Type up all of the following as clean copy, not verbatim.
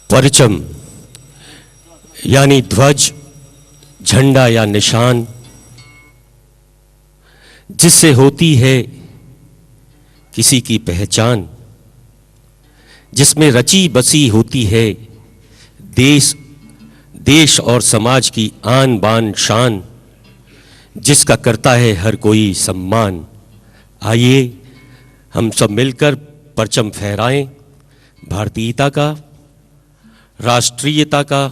परचम यानी ध्वज, झंडा या निशान, जिससे होती है किसी की पहचान, जिसमें रची बसी होती है देश और समाज की आन बान शान, जिसका करता है हर कोई सम्मान। आइए हम सब मिलकर परचम फहराएं भारतीयता का, राष्ट्रीयता का,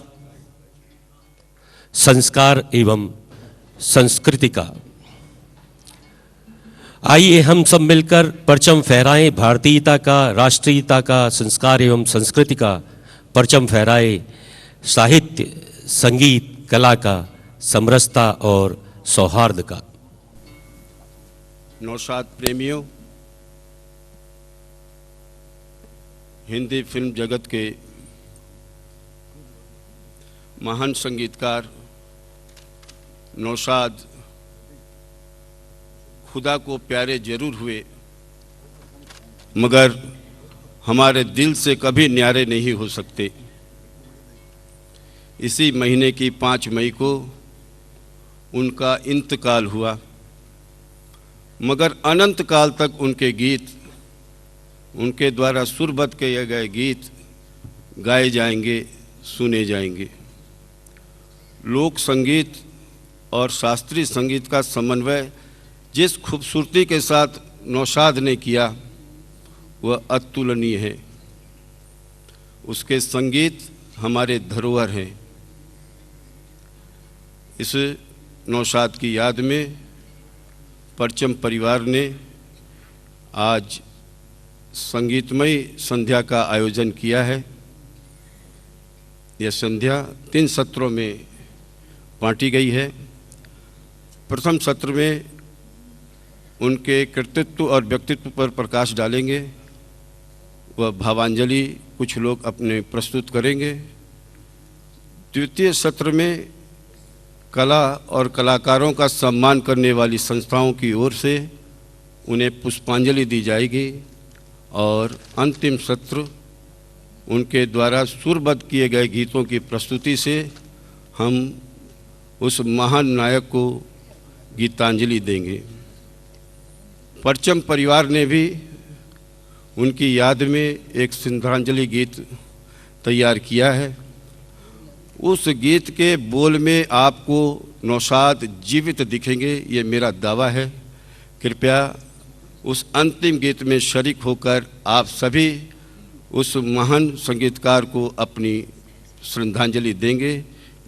संस्कार एवं संस्कृति का। आइए हम सब मिलकर परचम फहराएं भारतीयता का, राष्ट्रीयता का, संस्कार एवं संस्कृति का। परचम फहराए साहित्य, संगीत, कला का, समरसता और सौहार्द का। नौशाद प्रेमियों, हिंदी फिल्म जगत के महान संगीतकार नौशाद खुदा को प्यारे जरूर हुए, मगर हमारे दिल से कभी न्यारे नहीं हो सकते। इसी महीने की 5 मई को उनका इंतकाल हुआ, मगर अनंत काल तक उनके गीत, उनके द्वारा सुरबद्ध किए गए गीत गाए जाएंगे, सुने जाएंगे। लोक संगीत और शास्त्रीय संगीत का समन्वय जिस खूबसूरती के साथ नौशाद ने किया वह अतुलनीय है। उसके संगीत हमारे धरोहर हैं। इस नौशाद की याद में परचम परिवार ने आज संगीतमय संध्या का आयोजन किया है। यह संध्या 3 सत्रों में बांटी गई है। प्रथम सत्र में उनके कृतित्व और व्यक्तित्व पर प्रकाश डालेंगे, वह भावांजलि कुछ लोग अपने प्रस्तुत करेंगे। द्वितीय सत्र में कला और कलाकारों का सम्मान करने वाली संस्थाओं की ओर से उन्हें पुष्पांजलि दी जाएगी और अंतिम सत्र उनके द्वारा सुरबद्ध किए गए गीतों की प्रस्तुति से हम उस महान नायक को गीतांजलि देंगे। परचम परिवार ने भी उनकी याद में एक श्रद्धांजलि गीत तैयार किया है। उस गीत के बोल में आपको नौशाद जीवित दिखेंगे, ये मेरा दावा है। कृपया उस अंतिम गीत में शरीक होकर आप सभी उस महान संगीतकार को अपनी श्रद्धांजलि देंगे,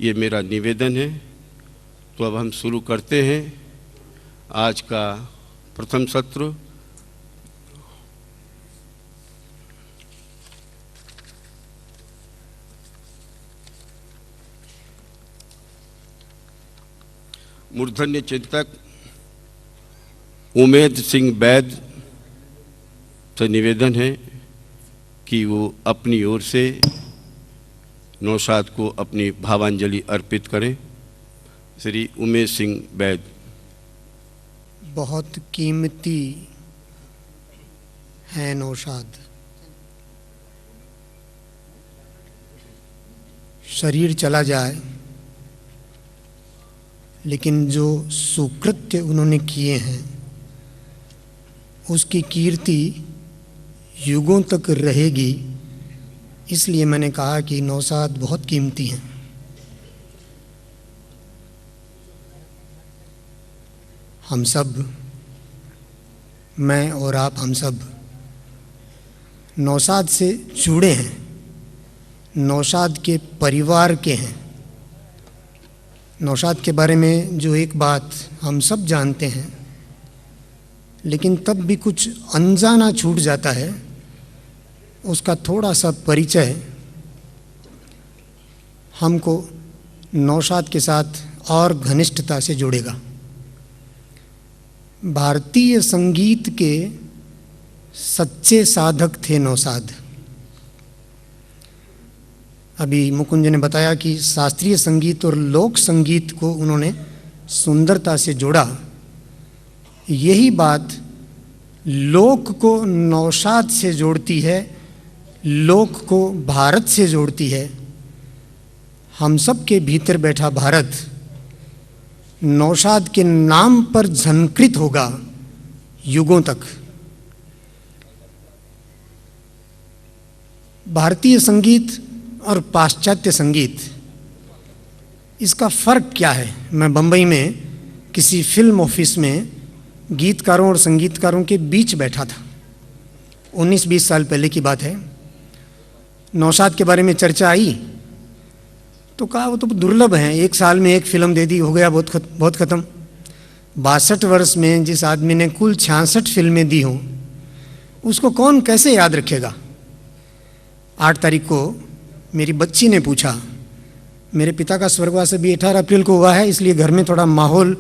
ये मेरा निवेदन है। तो अब हम शुरू करते हैं आज का प्रथम सत्र। मूर्धन्य चिंतक उमेद सिंह बैद से निवेदन है कि वो अपनी ओर से नौशाद को अपनी भावांजलि अर्पित करें। श्री उमेद सिंह बैद। बहुत कीमती है नौशाद। शरीर चला जाए लेकिन जो सुकृत्य उन्होंने किए हैं उसकी कीर्ति युगों तक रहेगी। इसलिए मैंने कहा कि नौशाद बहुत कीमती हैं। हम सब, मैं और आप, हम सब नौशाद से जुड़े हैं, नौशाद के परिवार के हैं। नौशाद के बारे में जो एक बात हम सब जानते हैं, लेकिन तब भी कुछ अनजाना छूट जाता है, उसका थोड़ा सा परिचय हमको नौशाद के साथ और घनिष्ठता से जोड़ेगा। भारतीय संगीत के सच्चे साधक थे नौशाद। अभी मुकुंद जी ने बताया कि शास्त्रीय संगीत और लोक संगीत को उन्होंने सुंदरता से जोड़ा। यही बात लोक को नौशाद से जोड़ती है लोक को भारत से जोड़ती है। हम सब के भीतर बैठा भारत नौशाद के नाम पर झंकृत होगा युगों तक। भारतीय संगीत और पाश्चात्य संगीत, इसका फ़र्क क्या है? मैं बम्बई में किसी फिल्म ऑफिस में गीतकारों और संगीतकारों के बीच बैठा था, 19-20 साल पहले की बात है। नौशाद के बारे में चर्चा आई तो कहा वो तो दुर्लभ है, एक साल में एक फिल्म दे दी, हो गया बहुत ख़त्म। 62 वर्ष में जिस आदमी ने कुल 66 फिल्में दी हों, उसको कौन कैसे याद रखेगा? 8 तारीख को मेरी बच्ची ने पूछा, मेरे पिता का स्वर्गवास अभी 18 अप्रैल को हुआ है, इसलिए घर में थोड़ा माहौल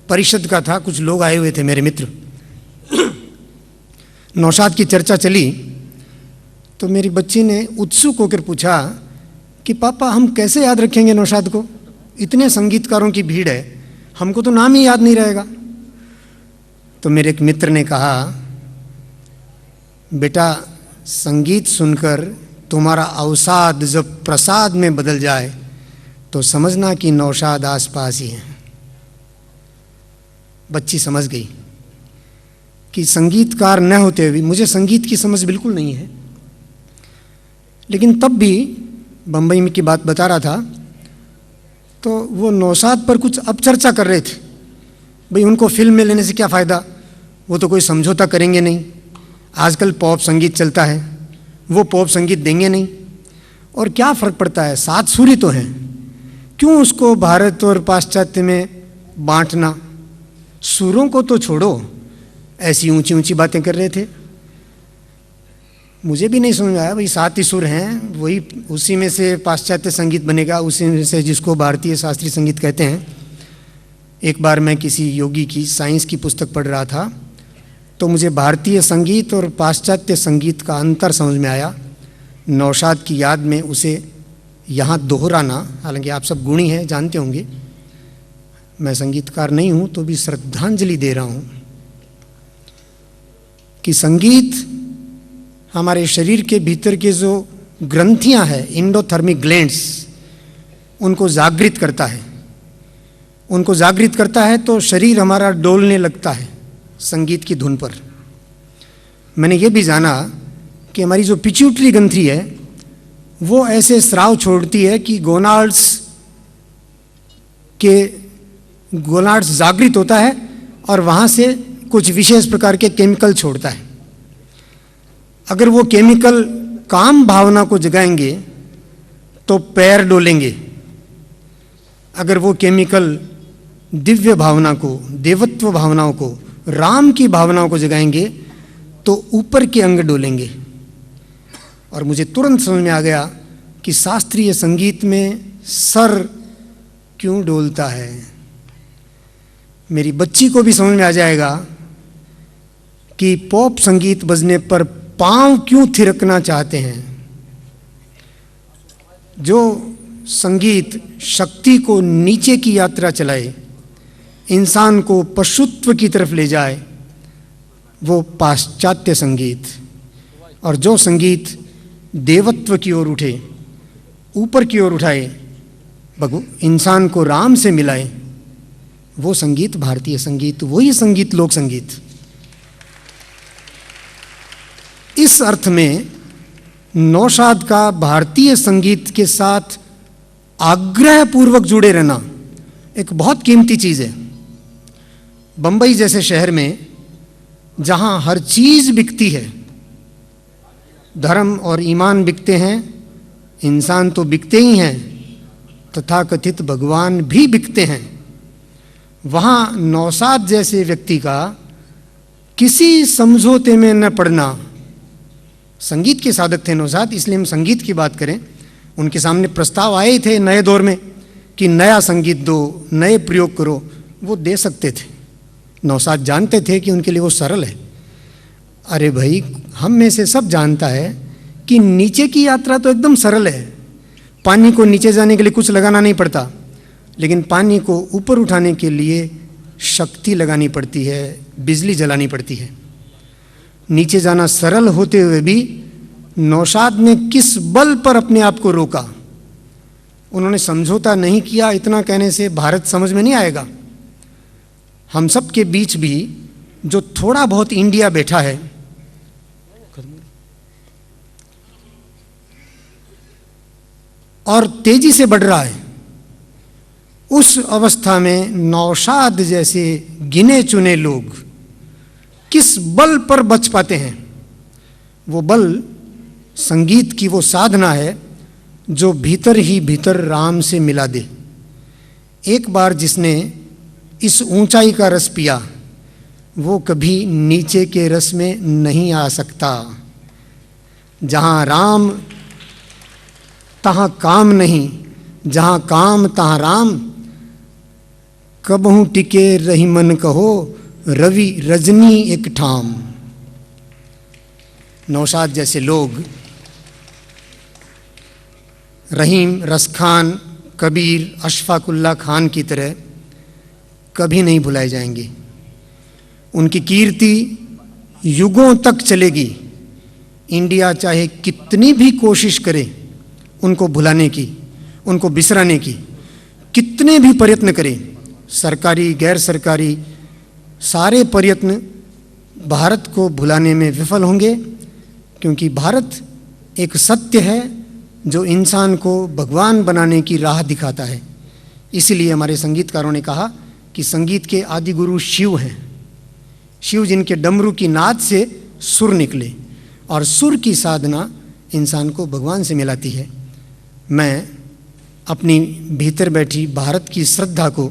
परिषद का था, कुछ लोग आए हुए थे मेरे मित्र। नौशाद की चर्चा चली तो मेरी बच्ची ने उत्सुक होकर पूछा कि पापा हम कैसे याद रखेंगे नौशाद को? इतने संगीतकारों की भीड़ है, हमको तो नाम ही याद नहीं रहेगा। तो मेरे एक मित्र ने कहा, बेटा संगीत सुनकर तुम्हारा अवसाद जब प्रसाद में बदल जाए तो समझना कि नौशाद आसपास ही है। बच्ची समझ गई कि संगीतकार न होते हुए, मुझे संगीत की समझ बिल्कुल नहीं है, लेकिन तब भी बम्बई में की बात बता रहा था तो वो नौशाद पर कुछ अब चर्चा कर रहे थे। भाई उनको फिल्म में लेने से क्या फ़ायदा, वो तो कोई समझौता करेंगे नहीं, आजकल पॉप संगीत चलता है, वो पॉप संगीत देंगे नहीं, और क्या फ़र्क पड़ता है, 7 सुर तो हैं, क्यों उसको भारत और पाश्चात्य में बांटना? सुरों को तो छोड़ो, ऐसी ऊंची ऊंची बातें कर रहे थे। मुझे भी नहीं समझ आया, भाई 7 ही सुर हैं, वही उसी में से पाश्चात्य संगीत बनेगा, उसी में से जिसको भारतीय शास्त्रीय संगीत कहते हैं। एक बार मैं किसी योगी की साइंस की पुस्तक पढ़ रहा था तो मुझे भारतीय संगीत और पाश्चात्य संगीत का अंतर समझ में आया। नौशाद की याद में उसे यहाँ दोहराना, हालांकि आप सब गुणी हैं जानते होंगे, मैं संगीतकार नहीं हूँ तो भी श्रद्धांजलि दे रहा हूँ कि संगीत हमारे शरीर के भीतर के जो ग्रंथियाँ हैं, इंडोथर्मिक ग्लैंड्स, उनको जागृत करता है। उनको जागृत करता है तो शरीर हमारा डोलने लगता है संगीत की धुन पर। मैंने ये भी जाना कि हमारी जो पिट्यूटरी ग्रंथि है वो ऐसे स्राव छोड़ती है कि गोनाड्स जागृत होता है और वहाँ से कुछ विशेष प्रकार के केमिकल छोड़ता है। अगर वो केमिकल काम भावना को जगाएंगे तो पैर डोलेंगे, अगर वो केमिकल दिव्य भावना को, देवत्व भावनाओं को, राम की भावनाओं को जगाएंगे तो ऊपर के अंग डोलेंगे। और मुझे तुरंत समझ में आ गया कि शास्त्रीय संगीत में सर क्यों डोलता है। मेरी बच्ची को भी समझ में आ जाएगा कि पॉप संगीत बजने पर पांव क्यों थिरकना चाहते हैं। जो संगीत शक्ति को नीचे की यात्रा चलाए, इंसान को पशुत्व की तरफ ले जाए, वो पाश्चात्य संगीत। और जो संगीत देवत्व की ओर उठे, ऊपर की ओर उठाए, इंसान को राम से मिलाए, वो संगीत भारतीय संगीत, वही संगीत लोक संगीत। इस अर्थ में नौशाद का भारतीय संगीत के साथ आग्रह पूर्वक जुड़े रहना एक बहुत कीमती चीज़ है। बंबई जैसे शहर में जहां हर चीज़ बिकती है, धर्म और ईमान बिकते हैं, इंसान तो बिकते ही हैं, तथाकथित भगवान भी बिकते हैं, वहाँ नौशाद जैसे व्यक्ति का किसी समझौते में न पड़ना। संगीत के साधक थे नौशाद, इसलिए हम संगीत की बात करें। उनके सामने प्रस्ताव आए थे नए दौर में कि नया संगीत दो, नए प्रयोग करो, वो दे सकते थे। नौशाद जानते थे कि उनके लिए वो सरल है। अरे भाई, हम में से सब जानता है कि नीचे की यात्रा तो एकदम सरल है, पानी को नीचे जाने के लिए कुछ लगाना नहीं पड़ता, लेकिन पानी को ऊपर उठाने के लिए शक्ति लगानी पड़ती है, बिजली जलानी पड़ती है। नीचे जाना सरल होते हुए भी नौशाद ने किस बल पर अपने आप को रोका? उन्होंने समझौता नहीं किया। इतना कहने से भारत समझ में नहीं आएगा। हम सब के बीच भी जो थोड़ा बहुत इंडिया बैठा है, और तेजी से बढ़ रहा है, उस अवस्था में नौशाद जैसे गिने चुने लोग किस बल पर बच पाते हैं? वो बल संगीत की वो साधना है जो भीतर ही भीतर राम से मिला दे। एक बार जिसने इस ऊंचाई का रस पिया, वो कभी नीचे के रस में नहीं आ सकता। जहाँ राम तहाँ काम नहीं, जहाँ काम तहाँ राम। कबहू टिके रही मन कहो, रवि रजनी एक ठाम। नौशाद जैसे लोग रहीम, रसखान, कबीर, अशफाकुल्ला खान की तरह कभी नहीं भुलाए जाएंगे। उनकी कीर्ति युगों तक चलेगी। इंडिया चाहे कितनी भी कोशिश करे उनको भुलाने की, उनको बिसराने की, कितने भी प्रयत्न करे, सरकारी गैर सरकारी सारे प्रयत्न भारत को भुलाने में विफल होंगे, क्योंकि भारत एक सत्य है जो इंसान को भगवान बनाने की राह दिखाता है। इसीलिए हमारे संगीतकारों ने कहा कि संगीत के आदि गुरु शिव हैं। शिव जिनके डमरू की नाद से सुर निकले, और सुर की साधना इंसान को भगवान से मिलाती है। मैं अपनी भीतर बैठी भारत की श्रद्धा को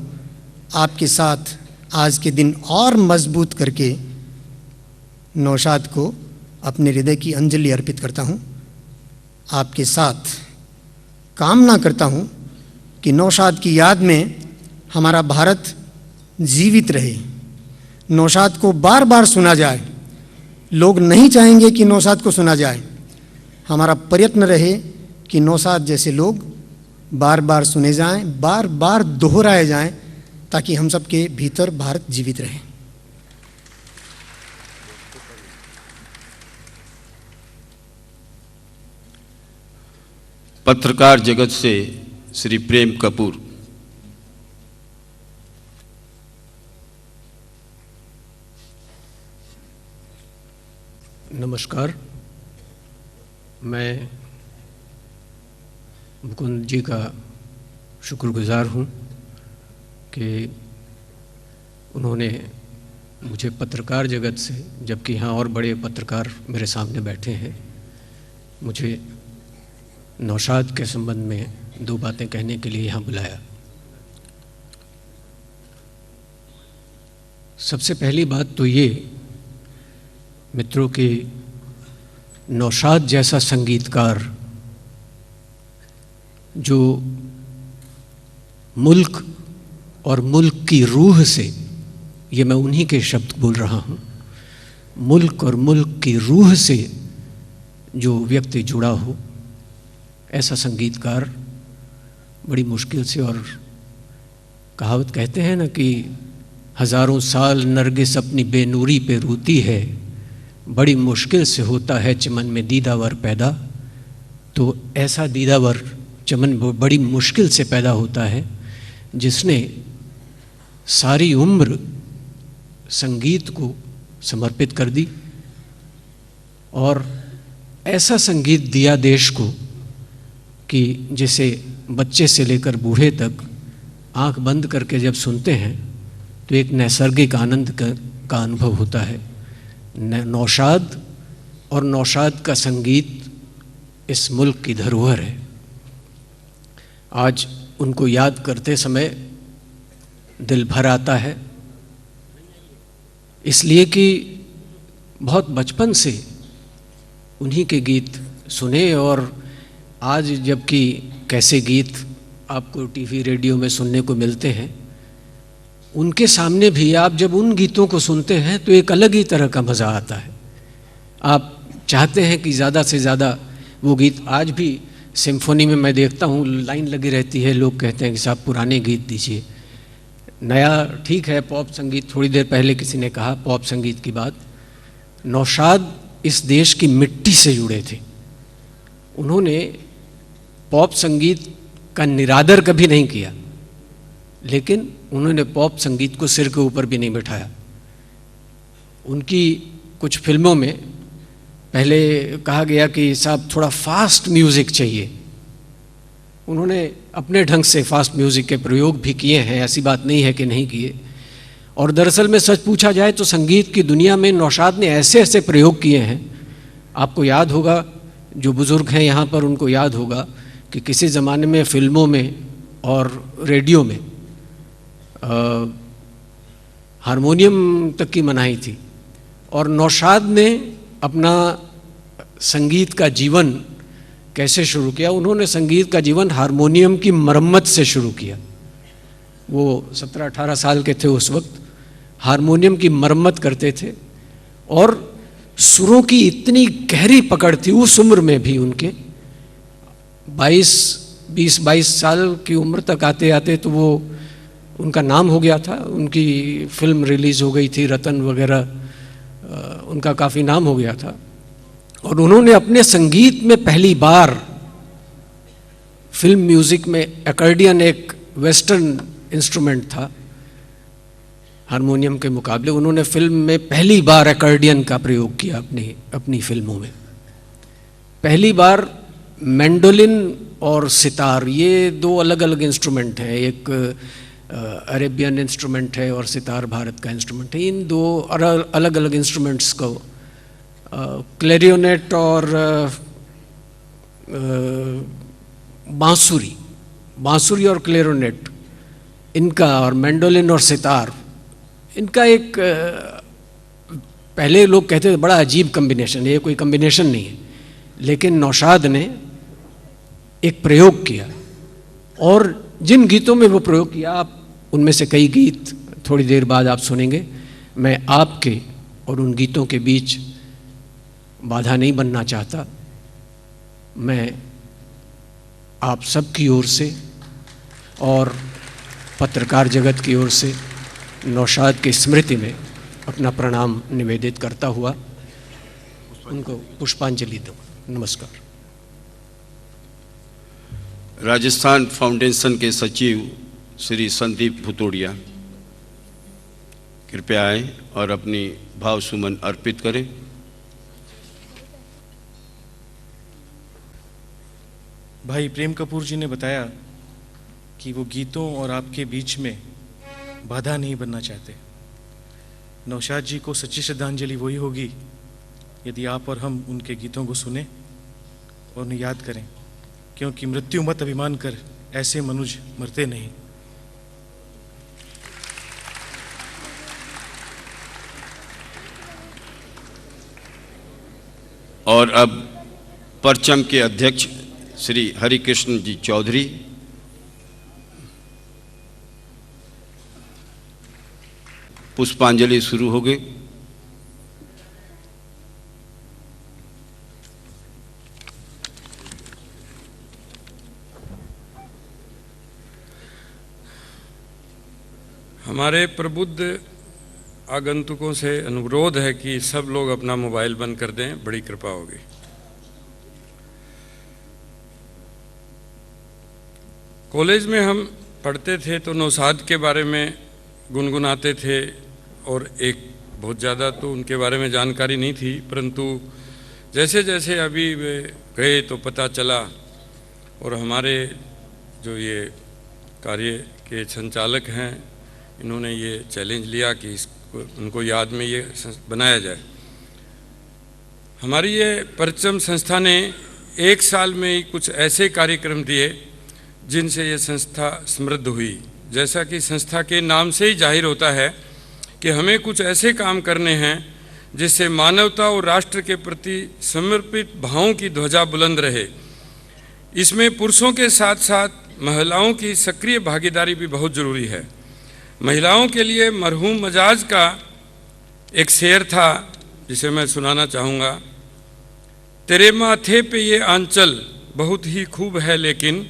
आपके साथ आज के दिन और मजबूत करके नौशाद को अपने हृदय की अंजलि अर्पित करता हूँ। आपके साथ कामना करता हूँ कि नौशाद की याद में हमारा भारत जीवित रहे, नौशाद को बार बार सुना जाए। लोग नहीं चाहेंगे कि नौशाद को सुना जाए। हमारा प्रयत्न रहे कि नौशाद जैसे लोग बार बार सुने जाएं, बार बार दोहराए जाएं, ताकि हम सब के भीतर भारत जीवित रहे। पत्रकार जगत से श्री प्रेम कपूर। नमस्कार। मैं मुकुंद जी का शुक्रगुजार हूँ कि उन्होंने मुझे पत्रकार जगत से, जबकि यहाँ और बड़े पत्रकार मेरे सामने बैठे हैं, मुझे नौशाद के संबंध में दो बातें कहने के लिए यहाँ बुलाया। सबसे पहली बात तो ये मित्रों कि नौशाद जैसा संगीतकार जो मुल्क और मुल्क की रूह से, ये मैं उन्हीं के शब्द बोल रहा हूँ, मुल्क और मुल्क की रूह से जो व्यक्ति जुड़ा हो, ऐसा संगीतकार बड़ी मुश्किल से, और कहावत कहते हैं ना कि हज़ारों साल नरगिस अपनी बेनूरी पे रोती है, बड़ी मुश्किल से होता है चमन में दीदावर पैदा। तो ऐसा दीदावर चमन बड़ी मुश्किल से पैदा होता है जिसने सारी उम्र संगीत को समर्पित कर दी, और ऐसा संगीत दिया देश को कि जिसे बच्चे से लेकर बूढ़े तक आंख बंद करके जब सुनते हैं तो एक नैसर्गिक आनंद का अनुभव होता है। नौशाद और नौशाद का संगीत इस मुल्क की धरोहर है। आज उनको याद करते समय दिल भर आता है, इसलिए कि बहुत बचपन से उन्हीं के गीत सुने, और आज जबकि कैसे गीत आपको टीवी रेडियो में सुनने को मिलते हैं, उनके सामने भी आप जब उन गीतों को सुनते हैं तो एक अलग ही तरह का मज़ा आता है। आप चाहते हैं कि ज़्यादा से ज़्यादा वो गीत, आज भी सिम्फोनी में मैं देखता हूँ लाइन लगी रहती है, लोग कहते हैं कि साहब पुराने गीत दीजिए। नया ठीक है, पॉप संगीत, थोड़ी देर पहले किसी ने कहा पॉप संगीत की बात। नौशाद इस देश की मिट्टी से जुड़े थे, उन्होंने पॉप संगीत का निरादर कभी नहीं किया, लेकिन उन्होंने पॉप संगीत को सिर के ऊपर भी नहीं बिठाया। उनकी कुछ फिल्मों में पहले कहा गया कि साहब थोड़ा फास्ट म्यूज़िक चाहिए। उन्होंने अपने ढंग से फास्ट म्यूज़िक के प्रयोग भी किए हैं, ऐसी बात नहीं है कि नहीं किए। और दरअसल में सच पूछा जाए तो संगीत की दुनिया में नौशाद ने ऐसे ऐसे प्रयोग किए हैं। आपको याद होगा, जो बुज़ुर्ग हैं यहाँ पर उनको याद होगा कि किसी ज़माने में फिल्मों में और रेडियो में हारमोनियम तक की मनाही थी, और नौशाद ने अपना संगीत का जीवन कैसे शुरू किया? उन्होंने संगीत का जीवन हारमोनियम की मरम्मत से शुरू किया। वो 17-18 साल के थे उस वक्त, हारमोनियम की मरम्मत करते थे, और सुरों की इतनी गहरी पकड़ थी उस उम्र में भी। उनके 20-22 साल की उम्र तक आते आते तो वो उनका नाम हो गया था। उनकी फिल्म रिलीज़ हो गई थी, रतन वगैरह, उनका काफ़ी नाम हो गया था। और उन्होंने अपने संगीत में पहली बार, फिल्म म्यूज़िक में एकॉर्डियन एक वेस्टर्न इंस्ट्रूमेंट था हारमोनियम के मुकाबले, उन्होंने फिल्म में पहली बार एकॉर्डियन का प्रयोग किया अपनी फिल्मों में। पहली बार मैंडोलिन और सितार, ये दो अलग अलग इंस्ट्रूमेंट हैं। एक अरेबियन इंस्ट्रूमेंट है और सितार भारत का इंस्ट्रूमेंट है। इन दो अलग अलग इंस्ट्रूमेंट्स को क्लैरिनेट और बांसुरी और क्लैरिनेट, इनका, और मैंडोलिन और सितार, इनका एक पहले लोग कहते थे बड़ा अजीब कम्बिनेशन है, ये कोई कम्बिनेशन नहीं है। लेकिन नौशाद ने एक प्रयोग किया, और जिन गीतों में वो प्रयोग किया, आप उनमें से कई गीत थोड़ी देर बाद आप सुनेंगे। मैं आपके और उन गीतों के बीच बाधा नहीं बनना चाहता। मैं आप सब की ओर से और पत्रकार जगत की ओर से नौशाद की स्मृति में अपना प्रणाम निवेदित करता हुआ उनको पुष्पांजलि दूँ। नमस्कार। राजस्थान फाउंडेशन के सचिव श्री संदीप भुतोड़िया कृपया आए और अपनी भाव सुमन अर्पित करें। भाई प्रेम कपूर जी ने बताया कि वो गीतों और आपके बीच में बाधा नहीं बनना चाहते। नौशाद जी को सच्ची श्रद्धांजलि वही होगी यदि आप और हम उनके गीतों को सुने और उन्हें याद करें, क्योंकि मृत्यु मत अभिमान कर ऐसे मनुज मरते नहीं। और अब परचम के अध्यक्ष श्री हरिकृष्ण जी चौधरी पुष्पांजलि शुरू हो गई। हमारे प्रबुद्ध आगंतुकों से अनुरोध है कि सब लोग अपना मोबाइल बंद कर दें, बड़ी कृपा होगी। कॉलेज में हम पढ़ते थे तो नौशाद के बारे में गुनगुनाते थे, और एक बहुत ज़्यादा तो उनके बारे में जानकारी नहीं थी, परंतु जैसे जैसे अभी वे गए तो पता चला। और हमारे जो ये कार्य के संचालक हैं, इन्होंने ये चैलेंज लिया कि उनको याद में ये बनाया जाए। हमारी ये परचम संस्था ने एक साल में ही कुछ ऐसे कार्यक्रम दिए जिनसे ये संस्था समृद्ध हुई। जैसा कि संस्था के नाम से ही जाहिर होता है कि हमें कुछ ऐसे काम करने हैं जिससे मानवता और राष्ट्र के प्रति समर्पित भावों की ध्वजा बुलंद रहे। इसमें पुरुषों के साथ साथ महिलाओं की सक्रिय भागीदारी भी बहुत ज़रूरी है। महिलाओं के लिए मरहूम मजाज का एक शेर था जिसे मैं सुनाना चाहूँगा। तेरे माथे पे ये आंचल बहुत ही खूब है, लेकिन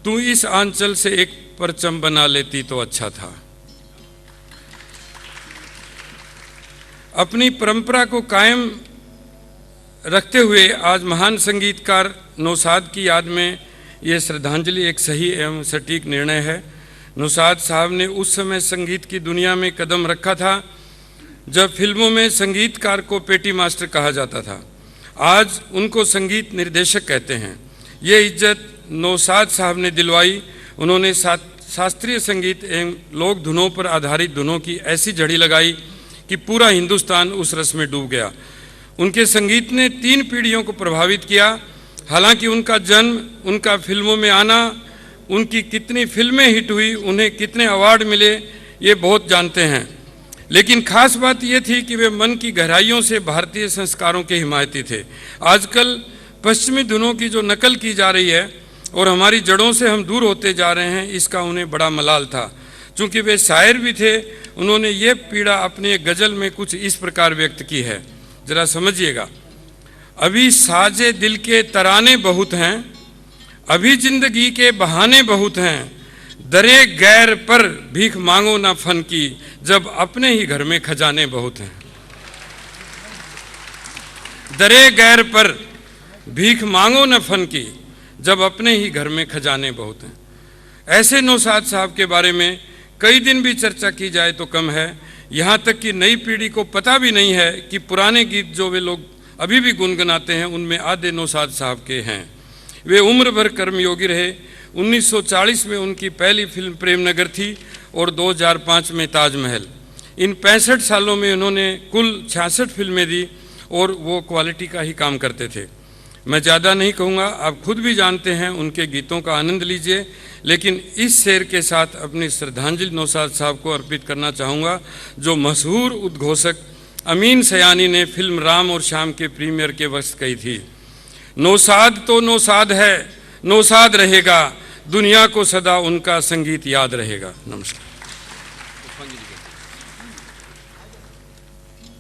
तू इस आंचल से एक परचम बना लेती तो अच्छा था। अपनी परंपरा को कायम रखते हुए आज महान संगीतकार नौशाद की याद में ये श्रद्धांजलि एक सही एवं सटीक निर्णय है। नौशाद साहब ने उस समय संगीत की दुनिया में कदम रखा था जब फिल्मों में संगीतकार को पेटी मास्टर कहा जाता था। आज उनको संगीत निर्देशक कहते हैं। ये इज्जत नौशाद साहब ने दिलवाई। उन्होंने शास्त्रीय संगीत एवं लोक धुनों पर आधारित धुनों की ऐसी झड़ी लगाई कि पूरा हिंदुस्तान उस रस में डूब गया। उनके संगीत ने 3 पीढ़ियों को प्रभावित किया। हालांकि उनका जन्म, उनका फिल्मों में आना, उनकी कितनी फिल्में हिट हुई, उन्हें कितने अवार्ड मिले, ये बहुत जानते हैं। लेकिन खास बात ये थी कि वे मन की गहराइयों से भारतीय संस्कारों के हिमायती थे। आजकल पश्चिमी धुनों की जो नकल की जा रही है और हमारी जड़ों से हम दूर होते जा रहे हैं, इसका उन्हें बड़ा मलाल था। चूँकि वे शायर भी थे, उन्होंने ये पीड़ा अपनी एक गज़ल में कुछ इस प्रकार व्यक्त की है, ज़रा समझिएगा। अभी साजे दिल के तराने बहुत हैं, अभी जिंदगी के बहाने बहुत हैं, दरे गैर पर भीख मांगो ना फन की, जब अपने ही घर में खजाने बहुत हैं। दरे गैर पर भीख मांगो न फन की, जब अपने ही घर में खजाने बहुत हैं। ऐसे नौशाद साहब के बारे में कई दिन भी चर्चा की जाए तो कम है। यहाँ तक कि नई पीढ़ी को पता भी नहीं है कि पुराने गीत जो वे लोग अभी भी गुनगुनाते हैं उनमें आधे नौशाद साहब के हैं। वे उम्र भर कर्मयोगी रहे। 1940 में उनकी पहली फिल्म प्रेमनगर थी और 2005 में ताजमहल। इन 65 सालों में उन्होंने कुल 66 फिल्में दी और वो क्वालिटी का ही काम करते थे। मैं ज़्यादा नहीं कहूँगा, आप खुद भी जानते हैं, उनके गीतों का आनंद लीजिए। लेकिन इस शेर के साथ अपनी श्रद्धांजलि नौशाद साहब को अर्पित करना चाहूँगा, जो मशहूर उद्घोषक अमीन सयानी ने फिल्म राम और श्याम के प्रीमियर के वक्त कही थी, नौशाद तो नौशाद है, नौशाद रहेगा, दुनिया को सदा उनका संगीत याद रहेगा। नमस्कार।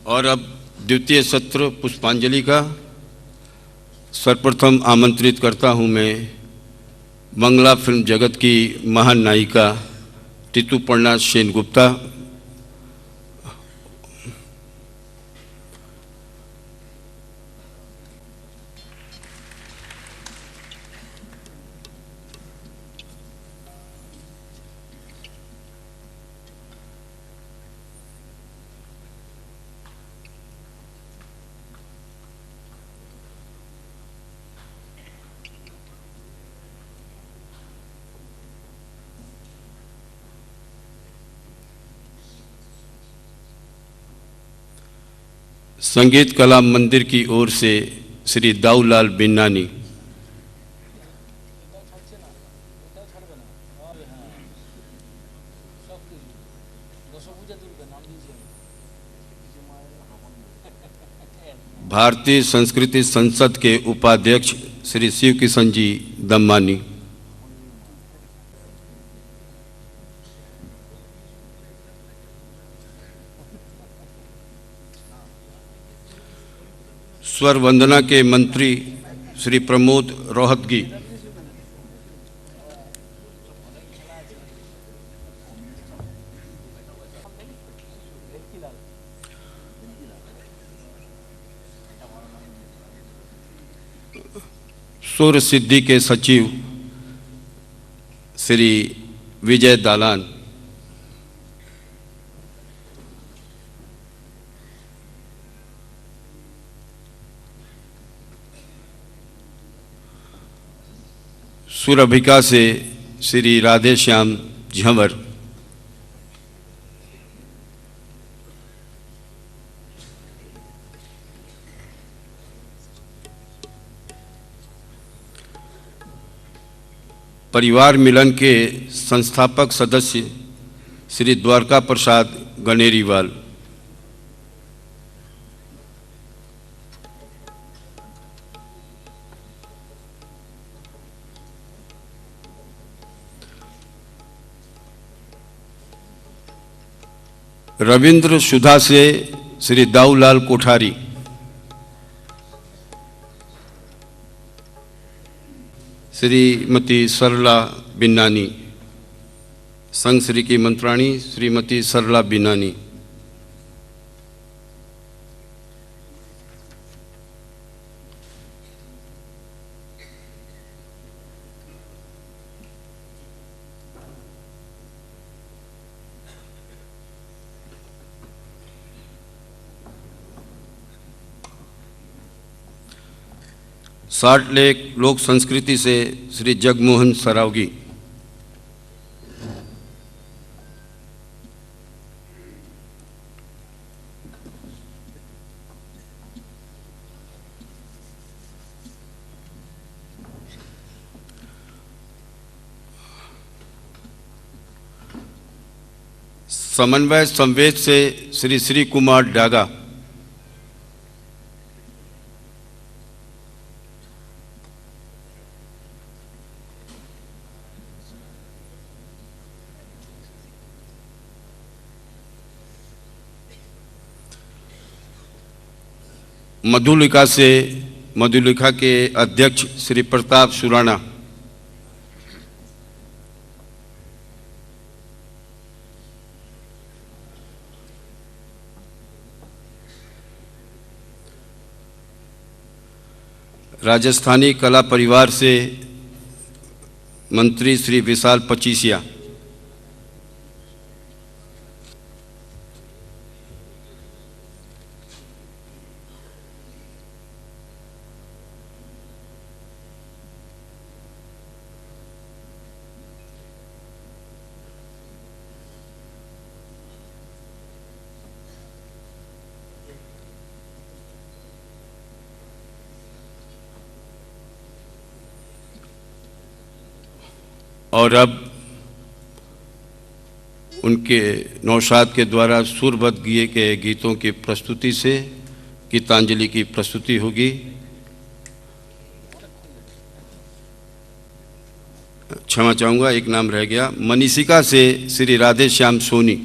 और अब द्वितीय सत्र पुष्पांजलि का सर्वप्रथम आमंत्रित करता हूं मैं बंगला फिल्म जगत की महान नायिका ऋतुपर्णा सेनगुप्ता। संगीत कला मंदिर की ओर से श्री दाऊलाल बिन्नानी। भारतीय संस्कृति संसद के उपाध्यक्ष श्री शिव किशन जी दम्मानी। स्वर वंदना के मंत्री श्री प्रमोद रोहतगी। सुर सिद्धि के सचिव श्री विजय दालान। सुरभिका से श्री राधे श्याम झंवर। परिवार मिलन के संस्थापक सदस्य श्री द्वारका प्रसाद गनेरीवाल। रविंद्र सुधा से श्री दाऊलाल कोठारी। श्रीमती सरला बिन्नानी। संघ श्री की मंत्राणी श्रीमती सरला बिन्नानी। साल्ट लेक लोक संस्कृति से श्री जगमोहन सरावगी। समन्वय संवेद से श्री श्री कुमार डागा। मधुलिका से मधुलिका के अध्यक्ष श्री प्रताप सुराणा। राजस्थानी कला परिवार से मंत्री श्री विशाल पचीसिया। और अब उनके नौशाद के द्वारा सुरबद्ध किए गए गीतों की प्रस्तुति से गीतांजलि की प्रस्तुति होगी। क्षमा चाहूँगा, एक नाम रह गया। मनीषिका से श्री राधे श्याम सोनी।